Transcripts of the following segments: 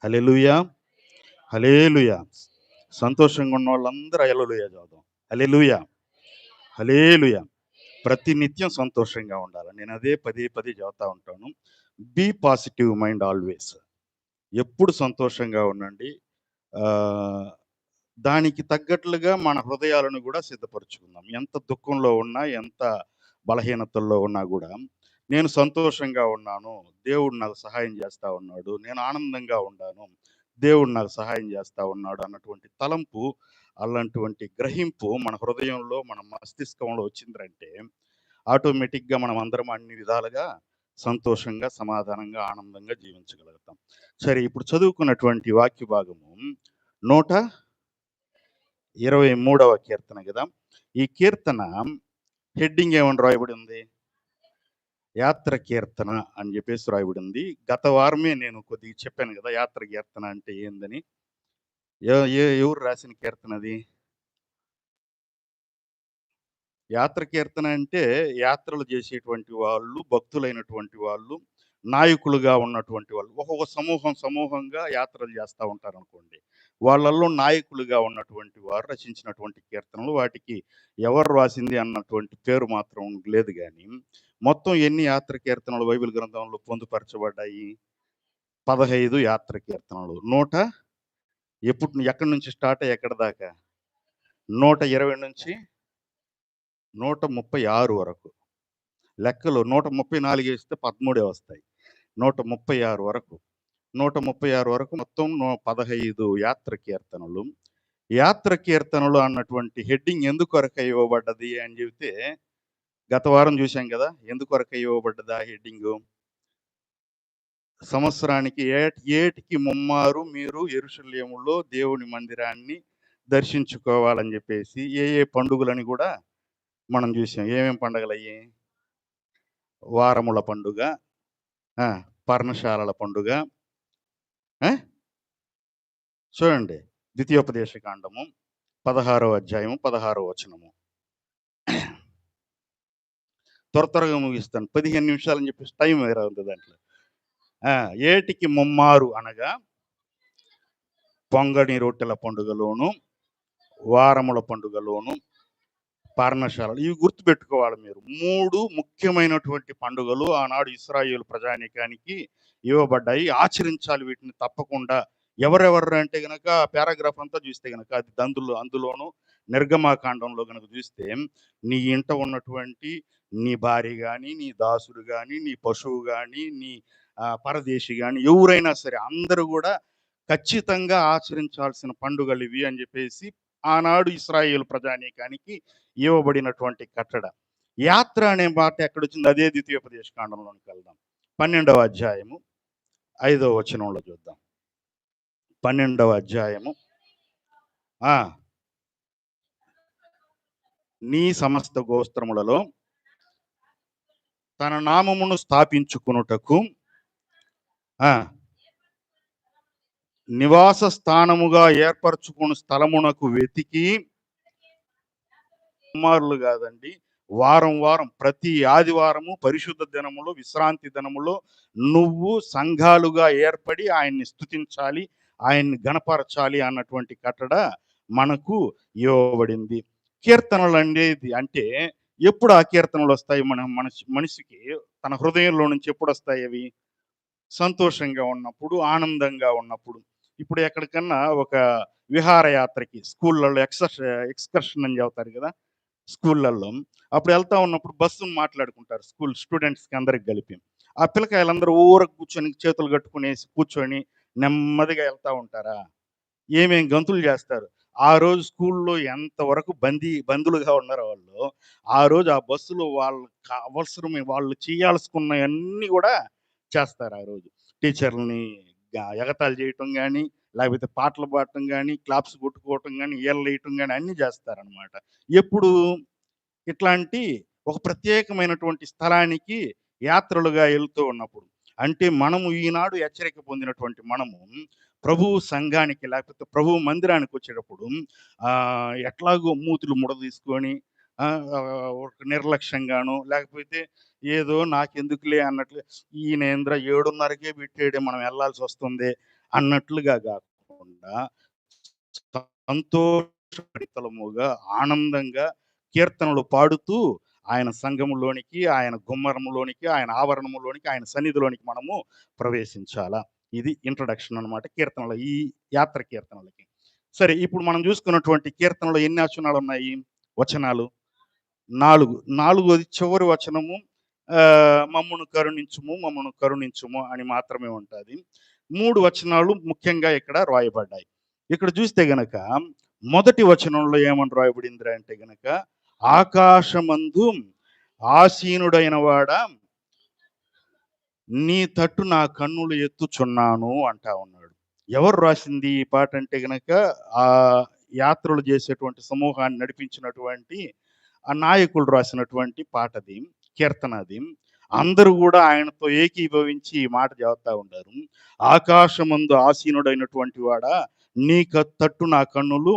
హల్లెలూయా! హల్లెలూయా! సంతోషంగా ఉన్న వాళ్ళందరూ హల్లెలూయా చెబుదాం. హల్లెలూయా! హల్లెలూయా! ప్రతి నిత్యం సంతోషంగా ఉండాలి. నేను అదే పదే పదే చెబుతా ఉంటాను. Be positive mind always. ఎప్పుడు సంతోషంగా ఉండండి. ఆహ్, దానికి తగ్గట్లుగా మన హృదయాలను గూడా సిద్ధపరుచుకుందాం. ఎంత దుఃఖంలో ఉన్నా, ఎంత బలహీనతల్లో ఉన్నా గూడా, నేను సంతోషంగా ఉన్నాను. దేవుడు నాకు సహాయం చేస్తా ఉన్నాడు. నేను ఆనందంగా ఉండాను. దేవుడు నాకు సహాయం చేస్తా ఉన్నాడు అన్నటువంటి తలంపు, అలాంటి గ్రహింపు మన హృదయంలో, మన మస్తిష్కంలో వచ్చిందంటే, ఆటోమేటిక్‌గా మనం అందరం అన్ని విధాలుగా సంతోషంగా, సమాధానంగా, ఆనందంగా జీవించగలుగుతాం. సరే, ఇప్పుడు చదువుకున్నటువంటి వాక్య భాగము 123వ కీర్తన గదా! ఈ కీర్తన హెడ్డింగ్ ఏమని రాయబడింది? యాత్ర కీర్తన అని జెప్పేసి రాయబడింది. గత వారమే నేను కొద్దిగా చెప్పాను గదా! యాత్ర కీర్తన అంటే ఏందని. ఎ ఎ ఎవరు రాసిన కీర్తన అది? యాత్ర కీర్తన అంటే యాత్రలు చేసేటువంటి వాళ్ళు, భక్తులైనటువంటి వాళ్ళు, నాయకులుగా ఉన్నటువంటి వాళ్ళు. ఒక్కొక్క సమూహంగా యాత్రలు చేస్తా ఉంటారనుకోండి. వాళ్ళల్లో నాయకులుగా ఉన్నటువంటి వారు రచించినటువంటి కీర్తనలు. వాటికి ఎవరు రాసింది అన్నటువంటి పేరు మాత్రం లేదు గానీ, మొత్తం ఎన్ని యాత్ర కీర్తనలు బైబిల్ గ్రంథంలో పొందుపరచబడ్డాయి? 15 యాత్ర కీర్తనలు. ఎక్కడి నుంచి స్టార్ట్ అయ్యి ఎక్కడి దాకా? 120 నుంచి 136 వరకు. లెక్కలు 134 ఏస్తే 13 వస్తాయి. 136 వరకు. 136 వరకు మొత్తం 15 యాత్ర కీర్తనలు. యాత్ర కీర్తనలు అన్నటువంటి హెడ్డింగ్ ఎందుకొరకై ఇవ్వబడ్డది అని చెబితే, గత వారం చూసాం గదా! ఎందుకొరకై ఇవ్వబడ్డది ఆ హెడ్డింగు? సంవత్సరానికి ఏటికి ముమ్మారు మీరు యెరూషలేములో దేవుని మందిరాన్ని దర్శించుకోవాలని జెప్పేసి ఏ పండుగలని గూడా మనం జూసాం. ఏమేం పండగలయ్యి? వారముల పండుగ, ఆ! పర్ణశాలల పండుగ, ఆ! చూడండి. ద్వితీయోపదేశ కాండము 16వ అధ్యాయం 16వ వచనము. త్వరగా ముగిస్తాను. 15 నిమిషాలని చెప్పేసి టైం వేరే ఉంది దాంట్లో. ఆ! ఏటికి ముమ్మారు అనగా పొంగని రొట్టెల పండుగలోను, వారముల పండుగలోను, పర్ణశాలలు ఇవి గుర్తుపెట్టుకోవాలి మీరు. 3 ముఖ్యమైనటువంటి పండుగలు ఆనాడు ఇశ్రాయేలు ప్రజానీకానికి ఇవ్వబడ్డాయి. ఆచరించాలి వీటిని తప్పకుండా. ఎవరెవరు అంటే గనక పారాగ్రాఫ్ అంతా చూస్తే గనక అది అందులోను నిర్గమాకాండంలో గనక చూస్తే, నీ ఇంట ఉన్నటువంటి నీ భార్య గాని, నీ దాసుడు గాని, నీ పశువు గాని, నీ పరదేశి గాని ఎవరైనా సరే అందరూ గూడా ఖచ్చితంగా ఆచరించాల్సిన పండుగలివి అని జెప్పేసి ఆనాడు ఇశ్రాయేలు ప్రజానీకానికి ఇవ్వబడినటువంటి కట్టడ. యాత్ర అనే మాట ఎక్కడొచ్చింది? అదే ద్వితీయోపదేశ కాండంలోనికి వెళ్దాం. 12వ అధ్యాయము 5వ వచనంలో చూద్దాం. 12వ అధ్యాయము. ఆ! నీ సమస్త గోస్త్రములలో తన నామమును స్థాపించుకొనుటకు ఆ! నివాస స్థానముగా ఏర్పరచుకొను స్థలమునకు వెతికి కుమారులు కాదండి. వారం ప్రతి ఆదివారము పరిశుద్ధ దినములో, విశ్రాంతి దినములో నువ్వు సంఘాలుగా ఏర్పడి ఆయన్ని స్తుతించాలి, ఆయన్ని గణపరచాలి అన్నటువంటి కట్టడ మనకు ఇవ్వబడింది. కీర్తనలు అనేది అంటే ఎప్పుడు ఆ కీర్తనలు వస్తాయి మనిషికి తన హృదయంలో నుంచి ఎప్పుడొస్తాయి అవి? సంతోషంగా ఉన్నప్పుడు, ఆనందంగా ఉన్నప్పుడు. ఇప్పుడు ఎక్కడికన్నా ఒక విహారయాత్రకి స్కూళ్ళలో ఎక్స్‌కర్షన్ అని చెబుతారు గదా! స్కూళ్ళల్లో. అప్పుడు ఎళ్తా ఉన్నప్పుడు బస్సుని మాట్లాడుకుంటారు. స్టూడెంట్స్‌కి అందరికి కలిపి. ఆ పిల్లకాయలందరూ ఊర కూర్చొని చేతులు కట్టుకునేసి కూర్చొని నెమ్మదిగా ఎళ్తా ఉంటారా? ఏమేం గంతులు జేస్తారు. ఆ రోజు స్కూల్లో ఎంతవరకు బందులుగా ఉన్నారో వాళ్ళు, ఆ రోజు ఆ బస్సులో వాళ్ళకి అవసరమే వాళ్ళు చేయాల్సుకున్నయన్నీ గూడా చేస్తారు ఆ రోజు. టీచర్లని ఎగతాళి చేయటం గానీ, లేకపోతే పాటలు పాడటం గానీ, క్లాప్స్ కొట్టుకోవటం గానీ, ఈలలేయటం గానీ అన్నీ జేస్తారనమాట. ఎప్పుడు? ఇట్లాంటి ఒక ప్రత్యేకమైనటువంటి స్థలానికి యాత్రలుగా ఎళ్తూ ఉన్నప్పుడు. అంటే మనము ఈనాడు హెచ్చరిక పొందినటువంటి మనము ప్రభువు సంఘానికి లేకపోతే ప్రభువు మందిరానికొచ్చేటప్పుడు ఎట్లాగో మూతులు ముడదీసుకొని, ఒక నిర్లక్ష్యంగాను, లేకపోతే ఏదో నాకెందుకులే అన్నట్లు, ఈయనేందిరా 7:30కే పెట్టాడే మనం ఎళ్ళాల్సొస్తుంది అన్నట్లుగా గాకుండా, సంతోషభరితలముగా, ఆనందంగా కీర్తనలు పాడుతూ ఆయన సంఘములోనికి, ఆయన గుమ్మరములోనికి, ఆయన ఆవరణములోనికి, ఆయన సన్నిధిలోనికి మనము ప్రవేశించాలా. ఇది ఇంట్రడక్షన్ అనమాట కీర్తనలు. ఈ యాత్ర కీర్తనలకి. సరే, ఇప్పుడు మనం చూసుకున్నటువంటి కీర్తనలో ఎన్ని వచనాలున్నాయి? వచనాలు 4. నాలుగోది చివరి వచనము మమ్మును కరుణించుము, మమ్మను కరుణించుము అని మాత్రమే ఉంటది. 3 వచనాలు ముఖ్యంగా ఇక్కడ రాయబడ్డాయి. ఇక్కడ చూస్తే గనక మొదటి వచనంలో ఏమని రాయబడిందిరా అంటే గనక, ఆకాశమందు ఆసీనుడైన వాడా, నీ తట్టు నా కన్నులు ఎత్తుచున్నాను అంటా ఉన్నాడు. ఎవరు రాసింది ఈ పాట అంటే గనక, ఆ యాత్రలు చేసేటువంటి సమూహాన్ని నడిపించినటువంటి ఆ నాయకులు రాసినటువంటి పాటది, కీర్తన అది. అందరూ గూడా ఆయనతో ఏకీభవించి ఈ మాట చెబుతా ఉండారు. ఆకాశమందు ఆసీనుడైనటువంటి వాడా, తట్టు నా కన్నులు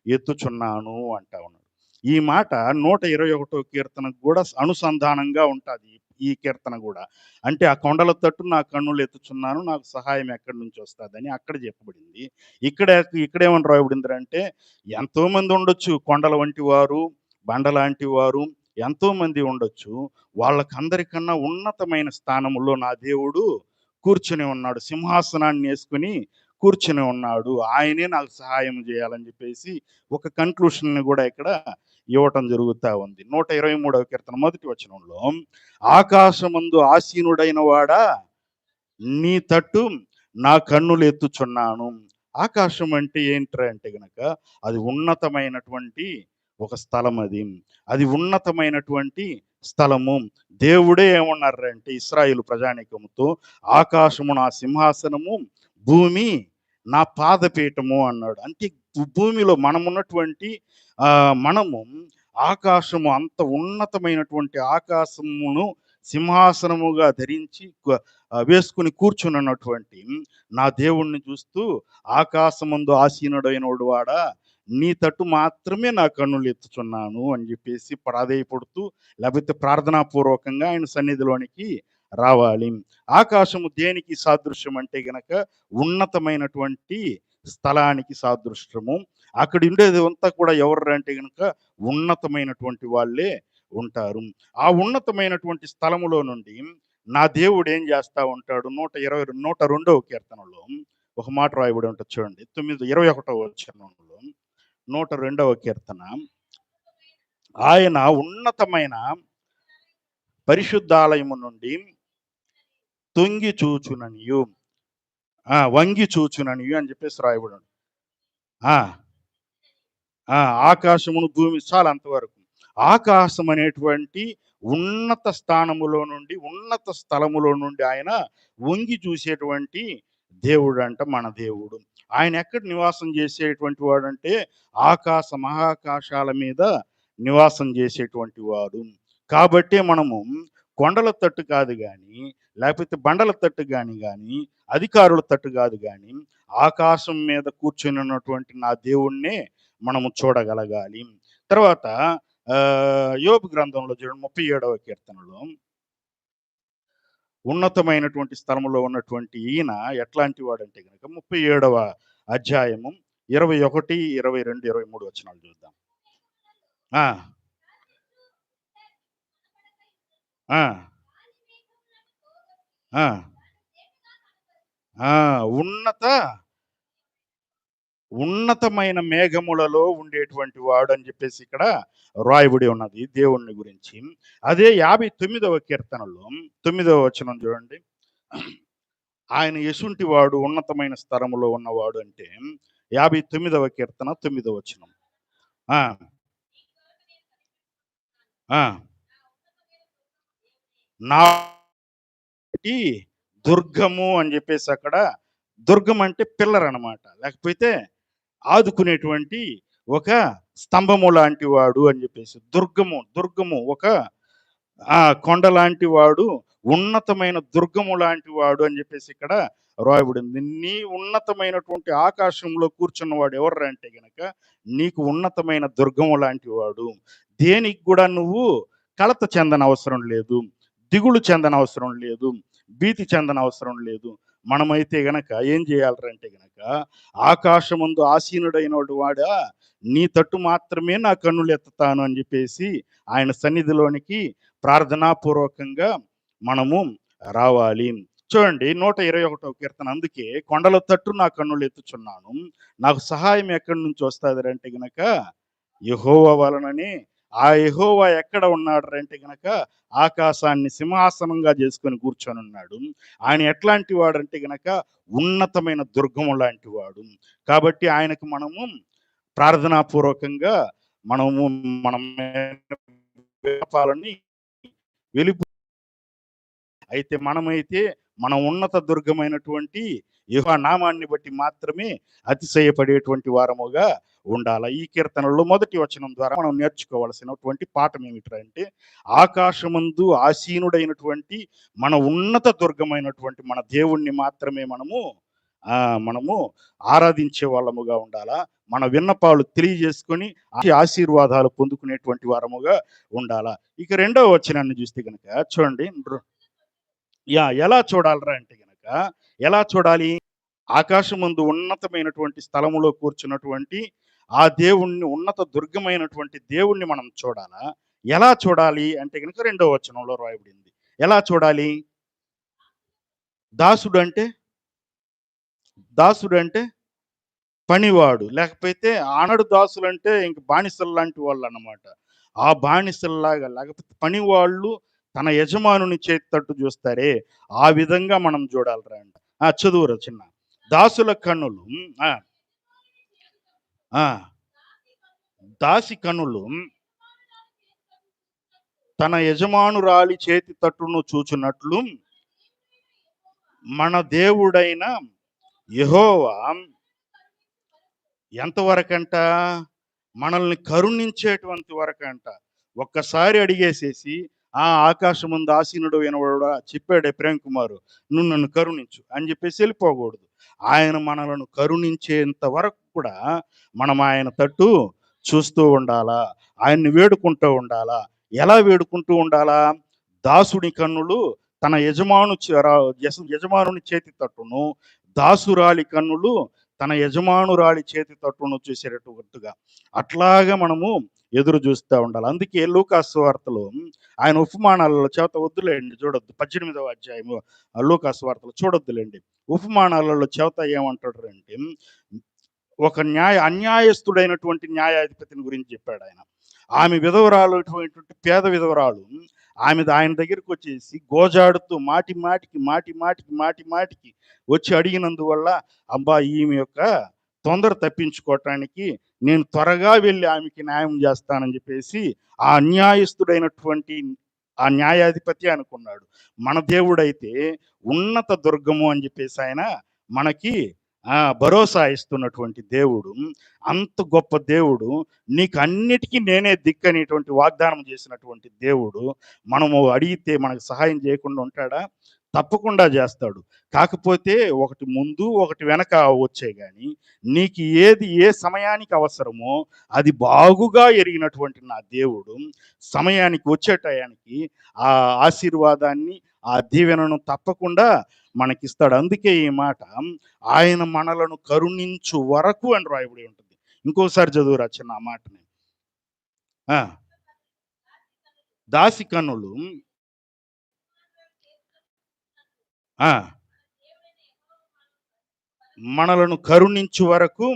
ఎత్తుచున్నాను అంటా ఉన్నాడు. ఈ మాట 121 కీర్తనకు కూడా అనుసంధానంగా ఉంటాది ఈ కీర్తన గూడా. అంటే ఆ కొండల తట్టు నా కన్నులు ఎత్తుచున్నాను, నాకు సహాయం ఎక్కడి నుంచి వస్తాదని అక్కడ చెప్పబడింది. ఇక్కడ ఇక్కడేమని రాయబడిందంటే, ఎంతోమంది ఉండొచ్చు కొండల వంటి వారు, బండలాంటి వారు, ఎంతోమంది ఉండొచ్చు. వాళ్ళకందరికన్నా ఉన్నతమైన స్థానములో నా దేవుడు కూర్చొని ఉన్నాడు. సింహాసనాన్ని యేసుకొని కూర్చొని ఉన్నాడు. ఆయనే నాకు సహాయం జేయాలని జెప్పేసి ఒక కన్క్లూషన్‌ని గూడా ఇక్కడ ఇవ్వటం జరుగుతా ఉంది. 123వ కీర్తన మొదటి వచనంలో, ఆకాశమందు ఆసీనుడైన వాడా, నీ తట్టు నా కన్నులు ఎత్తుచున్నాను. ఆకాశం అంటే ఏంట్రా అంటే గనక, అది ఉన్నతమైనటువంటి ఒక స్థలం అది. అది ఉన్నతమైనటువంటి స్థలము. దేవుడే ఏమన్నారంటే ఇశ్రాయేలు ప్రజానీకముతో, ఆకాశము నా సింహాసనము, భూమి నా పాదపీఠము అన్నాడు. అంటే భూమిలో మనమున్నటువంటి మనము ఆకాశము, అంత ఉన్నతమైనటువంటి ఆకాశమును సింహాసనముగా ధరించి వేసుకుని కూర్చున్నటువంటి నా దేవుణ్ణి చూస్తూ, ఆకాశమందు ఆసీనుడైనోడు వాడా, నీ తట్టు మాత్రమే నా కన్నులు ఎత్తుచున్నాను అని చెప్పేసి ప్రాధేయపడుతూ, లేకపోతే ప్రార్థనాపూర్వకంగా ఆయన సన్నిధిలోనికి రావాలి. ఆకాశము దేనికి సాదృశ్యం అంటే గనక, ఉన్నతమైనటువంటి స్థలానికి సాదృశ్యము. అక్కడ ఉండేది అంతా కూడా ఎవర్రా అంటే గనక, ఉన్నతమైనటువంటి వాళ్ళే ఉంటారు. ఆ ఉన్నతమైనటువంటి స్థలములో నుండి నా దేవుడు ఏం చేస్తా ఉంటాడు? 102వ కీర్తనలో ఒక మాట రాయబడి ఉంటుంది చూడండి. 21వ వచనంలో 102వ కీర్తన, ఆయన ఉన్నతమైన పరిశుద్ధాలయము నుండి తొంగి చూచుననియు, వంగి చూచుననియు అని చెప్పేసి రాయబడి ఉంది. ఆకాశమును భూమి చాలా అంతవరకు. ఆకాశం అనేటువంటి ఉన్నత స్థానములో నుండి, ఉన్నత స్థలములో నుండి ఆయన వంగి చూసేటువంటి దేవుడు అంట మన దేవుడు. ఆయన ఎక్కడ నివాసం చేసేటువంటి వాడంటే, మహాకాశాల మీద నివాసం చేసేటువంటి వాడు. కాబట్టే మనము కొండల తట్టు కాదు గాని, లేకపోతే బండల తట్టు గాని, అధికారుల తట్టు కాదు గాని, ఆకాశం మీద కూర్చొని ఉన్నటువంటి నా దేవుణ్ణే మనము చూడగలగాలి. తర్వాత యోబు గ్రంథంలో చూడండి 37వ కీర్తనలో, ఉన్నతమైనటువంటి స్థలములో ఉన్నటువంటి ఈయన ఎట్లాంటి వాడంటే గనక 37వ అధ్యాయము 21, 22, 23 వచనాలు చూద్దాం. ఆ! ఆ! ఆ! ఆ! ఉన్నతమైన మేఘములలో ఉండేటువంటి వాడు అని చెప్పేసి ఇక్కడ రాయబడి ఉన్నది దేవుణ్ణి గురించి. అదే 59వ కీర్తనలో 9వ వచనం చూడండి. ఆయన ఎసుంటి వాడు, ఉన్నతమైన స్థలములో ఉన్నవాడు అంటే 59వ కీర్తన 9వ వచనం. ఆ! ఆ! నా దుర్గము అని చెప్పేసి అక్కడ, దుర్గం అంటే పిల్లర్ అనమాట. లేకపోతే ఆదుకునేటువంటి ఒక స్తంభము లాంటి వాడు అని చెప్పేసి. దుర్గము ఒక కొండ లాంటి వాడు, ఉన్నతమైన దుర్గము లాంటి వాడు అని చెప్పేసి ఇక్కడ రాయబడింది. నీ ఉన్నతమైనటువంటి ఆకాశంలో కూర్చున్నవాడు ఎవర్రా అంటే గనక నీకు ఉన్నతమైన దుర్గము లాంటి వాడు. దేనికి కూడా నువ్వు కలత చెందనవసరం లేదు. దిగులు చెందనవసరం లేదు. భీతి చెందనవసరం లేదు. మనమైతే గనక ఏం చేయాలిరా అంటే గనక ఆకాశమందు ఆసీనుడైనోడు వాడా నీ తట్టు మాత్రమే నా కన్నులెత్తుతాను అని చెప్పేసి ఆయన సన్నిధిలోనికి ప్రార్థనాపూర్వకంగా మనము రావాలి. చూడండి 121వ కీర్తన అందుకే కొండల తట్టు నా కన్నులెత్తుచున్నాను. నాకు సహాయం ఎక్కడి నుంచి వస్తాదిరంటే గనక యెహోవా వలననే. ఆ యెహోవా ఎక్కడ ఉన్నాడురంటే గనక ఆకాశాన్ని సింహాసనంగా చేసుకొని కూర్చొనున్నాడు. ఆయన ఎట్లాంటి వాడంటే గనక ఉన్నతమైన దుర్గము లాంటి వాడు. కాబట్టి ఆయనకు మనము ప్రార్థనాపూర్వకంగా మనము మన విన్నపాలని వెలిబు అయితే మనమైతే మన ఉన్నత దుర్గమైనటువంటి యెహోవా నామాన్ని బట్టి మాత్రమే అతిశయపడేటువంటి వారముగా ఉండాలి. ఈ కీర్తనలో మొదటి వచనం ద్వారా మనం నేర్చుకోవాల్సినటువంటి పాఠం ఏమిటంటే ఆకాశమందు ఆసీనుడైనటువంటి మన ఉన్నత దుర్గమైనటువంటి మన దేవుణ్ణి మాత్రమే మనము ఆరాధించే వాళ్ళముగా ఉండాలా. మన విన్నపాలు తెలియజేసుకొని ఆశీర్వాదాలు పొందుకునేటువంటి వారముగా ఉండాలా. ఇక రెండవ వచనాన్ని చూస్తే గనక చూడండి. ఎలా చూడాలిరా అంటే గనక ఎలా చూడాలి? ఆకాశమందు ఉన్నతమైనటువంటి స్థలములో కూర్చున్నటువంటి ఆ దేవుణ్ణి ఉన్నత దుర్గమైనటువంటి దేవుణ్ణి మనం చూడాలా? ఎలా చూడాలి అంటే గనక రెండవ వచనంలో రాయబడింది. ఎలా చూడాలి? దాసుడంటే దాసుడంటే పనివాడు. లేకపోతే ఆనడు దాసులంటే ఇంక బానిసల్లాంటి వాళ్ళన్నమాట. ఆ బానిసల్లాగా లేకపోతే పనివాళ్ళు తన యజమానుని చేతి తట్టు చూస్తారే, ఆ విధంగా మనం చూడాలిరా అంట. చదువురా చిన్న. దాసుల కన్నులు ఆ! ఆ! దాసి కన్నులు తన యజమానురాలి చేతి తట్టును చూచున్నట్లు మన దేవుడైన యెహోవా ఎంతవరకంట? మనల్ని కరుణించేటువంటి వరకంట. ఒక్కసారి అడిగేసేసి ఆకాశమందు ఆసీనుడైనవాడా చెప్పాడే ప్రేమ్ కుమారు, నువ్వు నన్ను కరుణించు అని చెప్పేసి వెళ్ళిపోకూడదు. ఆయన మనలను కరుణించేంత వరకు కూడా మనం ఆయన తట్టు చూస్తూ ఉండాలా. ఆయన్ని వేడుకుంటూ ఉండాలా. ఎలా వేడుకుంటూ ఉండాలా? దాసుడి కన్నులు తన యజమానుని చేతి తట్టును, దాసురాలి కన్నులు తన యజమానురాలి చేతి తట్టును చూసేటట్టుగా అట్లాగా మనము ఎదురు చూస్తూ ఉండాలి. అందుకే లూకాసు సువార్తలో ఆయన ఉపమానాలలో చెబుతా వద్దులేండి చూడొద్దు. 18వ అధ్యాయము లూకాసు సువార్తలో చూడొద్దులేండి. ఉపమానాలలో చెబుతా ఏమంటాడు అంటే ఒక అన్యాయస్తుడైనటువంటి న్యాయాధిపతిని గురించి చెప్పాడు ఆయన. ఆమె విధవరాలు పేద విధవరాలు ఆయన దగ్గరికి వచ్చేసి గోజాడుతూ మాటి మాటికి వచ్చి అడిగినందువల్ల అబ్బా ఈమె యొక్క తొందర తప్పించుకోవటానికి నేను త్వరగా వెళ్ళి ఆమెకి న్యాయం చేస్తానని చెప్పేసి ఆ అన్యాయస్తుడైనటువంటి ఆ న్యాయాధిపతి అనుకున్నాడు. మన దేవుడైతే ఉన్నత దుర్గము అని చెప్పేసి ఆయన మనకి భరోసా ఇస్తున్నటువంటి దేవుడు. అంత గొప్ప దేవుడు, నీకు అన్నిటికీ నేనే దిక్కనేటువంటి వాగ్దానం చేసినటువంటి దేవుడు మనము అడిగితే మనకు సహాయం చేయకుండా ఉంటాడా? తప్పకుండా చేస్తాడు. కాకపోతే ఒకటి ముందు ఒకటి వెనక వచ్చే గాని నీకు ఏది ఏ సమయానికి అవసరమో అది బాగుగా ఎరిగినటువంటి నా దేవుడు సమయానికి వచ్చే టయానికి ఆ ఆశీర్వాదాన్ని ఆ దీవెనను తప్పకుండా మనకిస్తాడు. అందుకే ఈ మాట ఆయన మనలను కరుణించు వరకు అని రాయబడి ఉంటుంది. ఇంకోసారి చదువురా చిన్న ఆ మాటని. దాసి కన్నులు మనలను కరుణించు వరకు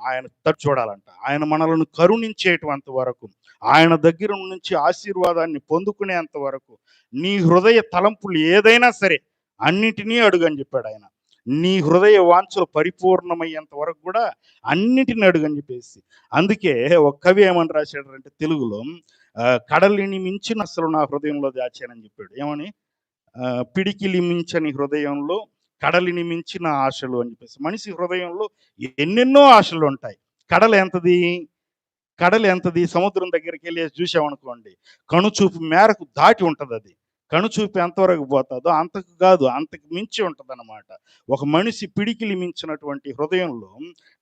ఆయన తట్టు చూడాలంట. ఆయన మనలను కరుణించేటువంటి వరకు, ఆయన దగ్గర నుంచి ఆశీర్వాదాన్ని పొందుకునేంత వరకు నీ హృదయ తలంపులు ఏదైనా సరే అన్నిటినీ అడుగని చెప్పాడు ఆయన. నీ హృదయ వాంఛలు పరిపూర్ణమయ్యేంత వరకు కూడా అన్నిటిని అడుగని చెప్పేసి. అందుకే ఒక కవి ఏమని రాశాడంటే తెలుగులో కడలిని మించిన అసలు నా హృదయంలో దాచానని చెప్పాడు. ఏమని? పిడికిలి మించని హృదయంలో కడలిని మించిన ఆశలు అని చెప్పేసి. మనిషి హృదయంలో ఎన్నెన్నో ఆశలు ఉంటాయి. కడల ఎంతది? కడలి ఎంతది? సముద్రం దగ్గరికెళ్ళేసి చూసామనుకోండి, కనుచూపు మేరకు దాటి ఉంటదది. కనుచూపు ఎంతవరకు పోతాదో అంతకు గాదు, అంతకు మించి ఉంటదనమాట. ఒక మనిషి పిడికిలి మించినటువంటి హృదయంలో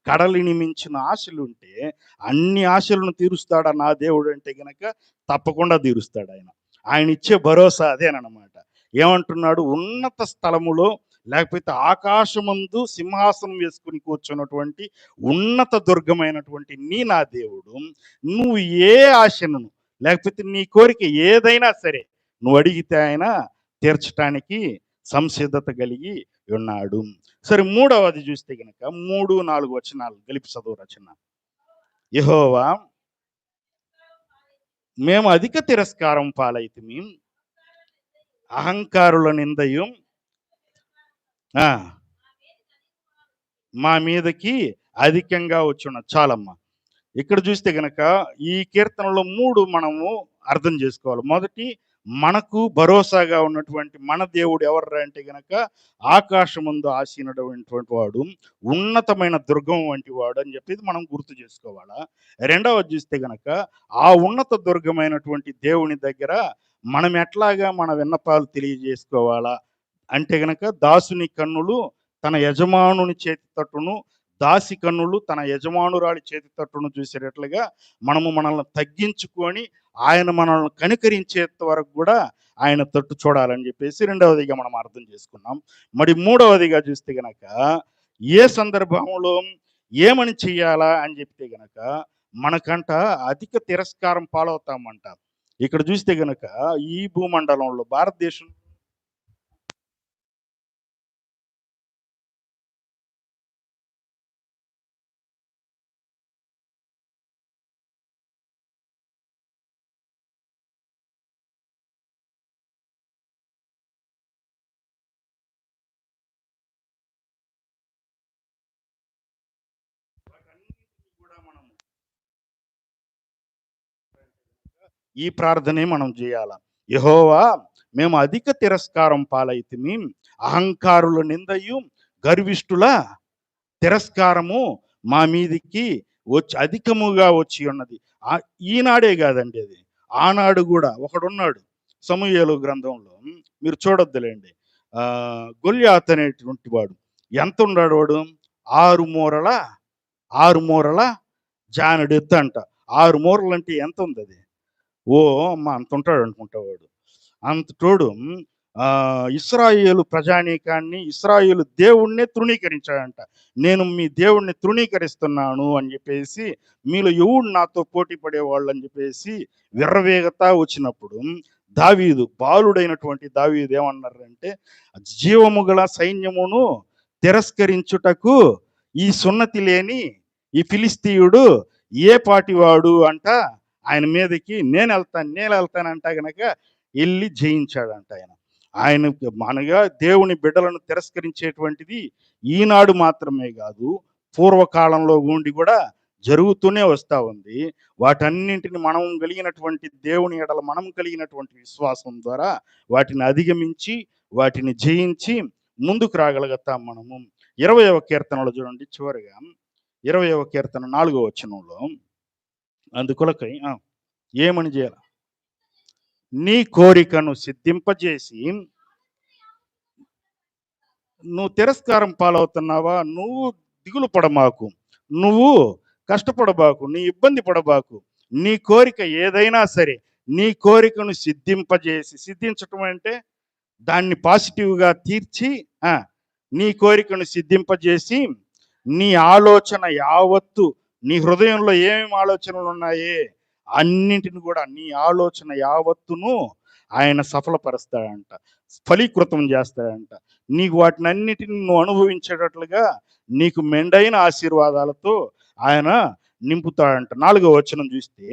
కడలిని మించిన ఆశలుంటే, అన్ని ఆశలను తీరుస్తాడా నా దేవుడంటే గనక తప్పకుండా తీరుస్తాడాయన. ఆయనిచ్చే భరోసా అదేననమాట. ఏమంటున్నాడు? ఉన్నత స్థలములో లేకపోతే ఆకాశమందు సింహాసనం వేసుకొని కూర్చున్నటువంటి ఉన్నత దుర్గమైనటువంటి నా దేవుడు, నువ్వు ఏ ఆశను లేకపోతే నీ కోరిక ఏదైనా సరే నువ్వు అడిగితే ఆయన తీర్చటానికి సంసిద్ధత కలిగి ఉన్నాడు. సరే, మూడవది చూస్తే గనక 3, 4 వచనాలు కలిపి చదువురా చిన్న. యెహోవా మేము అధిక తిరస్కారం పాలైతిమి, అహంకారుల నిందయు ఆ! మా మీదకి అధికంగా వచ్చున్నది. చాలమ్మా. ఇక్కడ చూస్తే గనక ఈ కీర్తనలో 3 మనము అర్థం చేసుకోవాలి. మొదటి, మనకు భరోసాగా ఉన్నటువంటి మన దేవుడు ఎవర్రా అంటే గనక ఆకాశమందు ఆసీనుడైనటువంటి వాడు, ఉన్నతమైన దుర్గం వంటి వాడు అని చెప్పేది మనం గుర్తు చేసుకోవాలా. రెండవది చూస్తే గనక ఆ ఉన్నత దుర్గమైనటువంటి దేవుని దగ్గర మనం ఎట్లాగా మన విన్నపాలు తెలియజేసుకోవాలా అంటే గనక, దాసుని కన్నులు తన యజమానుని చేతి తట్టును, దాసి కన్నులు తన యజమానురాలి చేతి తట్టును చూసేటట్లుగా మనము మనల్ని తగ్గించుకొని ఆయన మనల్ని కనికరించేంత వరకు కూడా ఆయన తట్టు చూడాలని చెప్పేసి రెండవదిగా మనం అర్థం చేసుకున్నాం. మరి మూడవదిగా చూస్తే గనక ఏ సందర్భంలో ఏమని చెయ్యాలా అని చెప్తే గనక మనకంట అధిక తిరస్కారం పాలవుతామంట. ఇక్కడ చూస్తే గనక ఈ భూమండలంలో భారతదేశం కూడా మనం ఈ ప్రార్థనే మనం చేయాల. యెహోవా మేము అధిక తిరస్కారం పాలైతిమి, అహంకారుల నిందయు గర్విష్ఠుల తిరస్కారము మా మీదికి వచ్చి అధికముగా వచ్చి ఉన్నది. ఈనాడే కాదండి అది, ఆనాడు కూడా ఒకడున్నాడు సమూయేలు గ్రంథంలో. మీరు చూడొద్దులేండి. గొల్యాత్ అనేటువంటి వాడు ఎంత ఉన్నాడు వాడు? 6 మూరల 6 మూరల జానెడు ఎత్తు అంట. 6 మూరలు అంటే ఎంత ఉంది అది? ఓ అమ్మ అంత ఉంటాడు అనుకుంటా వాడు. అంతటోడు ఇశ్రాయేలు ప్రజానీకాన్ని, ఇశ్రాయేలు దేవుణ్ణే తృణీకరించాడంట. నేను మీ దేవుణ్ణి తృణీకరిస్తున్నాను అని చెప్పేసి, మీలో ఎవడు నాతో పోటీ పడేవాళ్ళు అని చెప్పేసి విర్రవీగతా వచ్చినప్పుడు దావీదు, బాలుడైనటువంటి దావీదు ఏమన్నారంటే, జీవము గల సైన్యమును తిరస్కరించుటకు ఈ సున్నతి లేని ఈ ఫిలిస్తీయుడు ఏ పాటివాడు అంట ఆయన మీదకి నేను వెళ్తానంట గనక వెళ్ళి జయించాడంట ఆయన. ఆయన మనగా దేవుని బిడ్డలను తిరస్కరించేటువంటిది ఈనాడు మాత్రమే కాదు, పూర్వకాలంలో ఉండి కూడా జరుగుతూనే వస్తా ఉంది. వాటన్నింటిని మనం కలిగినటువంటి దేవుని ఎడల మనం కలిగినటువంటి విశ్వాసం ద్వారా వాటిని అధిగమించి వాటిని జయించి ముందుకు రాగలుగుతాం మనము. 20వ కీర్తనలో చూడండి చివరిగా, 20వ కీర్తన 4వ వచనంలో, అందుకొలకై ఏమని చేయాలి? నీ కోరికను సిద్ధింపజేసి, నువ్వు తిరస్కారం పాలవుతున్నావా? నువ్వు దిగులు పడమాకు, నువ్వు కష్టపడబాకు, నీ ఇబ్బంది పడబాకు. నీ కోరిక ఏదైనా సరే నీ కోరికను సిద్ధింపజేసి, సిద్ధించటం అంటే దాన్ని పాజిటివ్గా తీర్చి నీ కోరికను సిద్ధింపజేసి, నీ ఆలోచన యావత్తు, నీ హృదయంలో ఏమేమి ఆలోచనలు ఉన్నాయే అన్నింటిని కూడా, నీ ఆలోచన యావత్తును ఆయన సఫలపరుస్తాడంట, ఫలీకృతం చేస్తాడంట. నీకు వాటిని అన్నిటిని నువ్వు అనుభవించేటట్లుగా నీకు మెండైన ఆశీర్వాదాలతో ఆయన నింపుతాడంట. 4వ వచనం చూస్తే,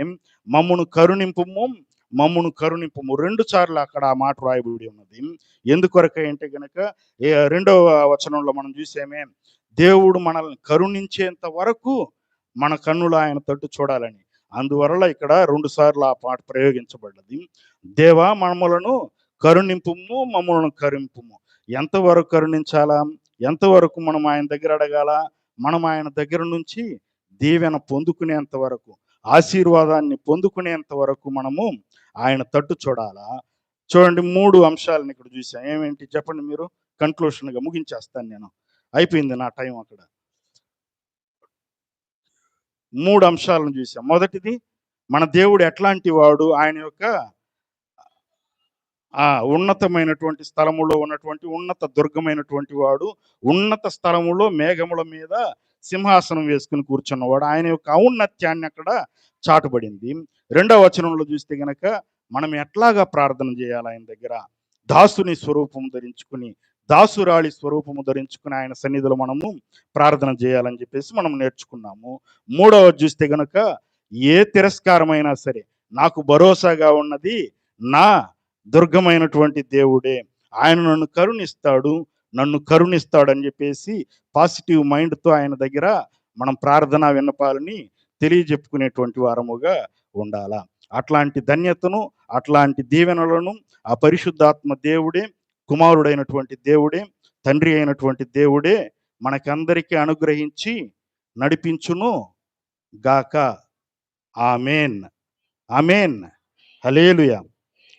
మమ్మును కరుణింపుము, మమ్మును కరుణింపుము 2 సార్లు అక్కడ ఆ మాట రాయబడి ఉన్నది. ఎందుకొరకై అంటే గనక 2వ వచనంలో మనం చూసామే, దేవుడు మనల్ని కరుణించేంత వరకు మన కన్నులు ఆయన తట్టు చూడాలని. అందువల్ల ఇక్కడ 2 సార్లు ఆ పాట ప్రయోగించబడ్డది. దేవా మమ్మలను కరుణింపుము, మమ్మలను కరుణింపుము. ఎంతవరకు కరుణించాలా? ఎంతవరకు మనం ఆయన దగ్గర అడగాల? మనం ఆయన దగ్గర నుంచి దీవెన పొందుకునేంత వరకు, ఆశీర్వాదాన్ని పొందుకునేంత వరకు మనము ఆయన తట్టు చూడాలా. చూడండి 3 అంశాలను ఇక్కడ చూసాం. ఏమేంటి చెప్పండి మీరు? కన్క్లూషన్‌గా ముగించేస్తాను నేను. అయిపోయింది నా టైం అక్కడ. 3 అంశాలను చూసాం. మొదటిది మన దేవుడు ఎట్లాంటి వాడు? ఆయన యొక్క ఉన్నతమైనటువంటి స్థలములో ఉన్నటువంటి ఉన్నత దుర్గమైనటువంటి వాడు. ఉన్నత స్థలములో మేఘముల మీద సింహాసనం వేసుకొని కూర్చున్నవాడు. ఆయన యొక్క ఔన్నత్యాన్ని అక్కడ చాటబడింది. రెండవ వచనంలో చూస్తే గనక మనం ఎట్లాగా ప్రార్థన చేయాలి ఆయన దగ్గర? దాసుని స్వరూపం ధరించుకుని, దాసురాలి స్వరూపము ధరించుకుని ఆయన సన్నిధిలో మనము ప్రార్థన చేయాలని చెప్పేసి మనం నేర్చుకున్నాము. మూడవది చూస్తే గనక ఏ తిరస్కారమైనా సరే నాకు భరోసాగా ఉన్నది నా దుర్గమైనటువంటి దేవుడే. ఆయన నన్ను కరుణిస్తాడని చెప్పేసి పాజిటివ్ మైండ్‌తో ఆయన దగ్గర మనం ప్రార్థనా విన్నపాలని తెలియజెప్పుకునేటువంటి వారముగా ఉండాలా. అట్లాంటి ధన్యతను, అట్లాంటి దీవెనలను ఆ పరిశుద్ధాత్మ దేవుడే, కుమారుడైనటువంటి దేవుడే, తండ్రి అయినటువంటి దేవుడే మనకందరికీ అనుగ్రహించి నడిపించును గాక. ఆమేన్. ఆమేన్. హల్లెలూయా.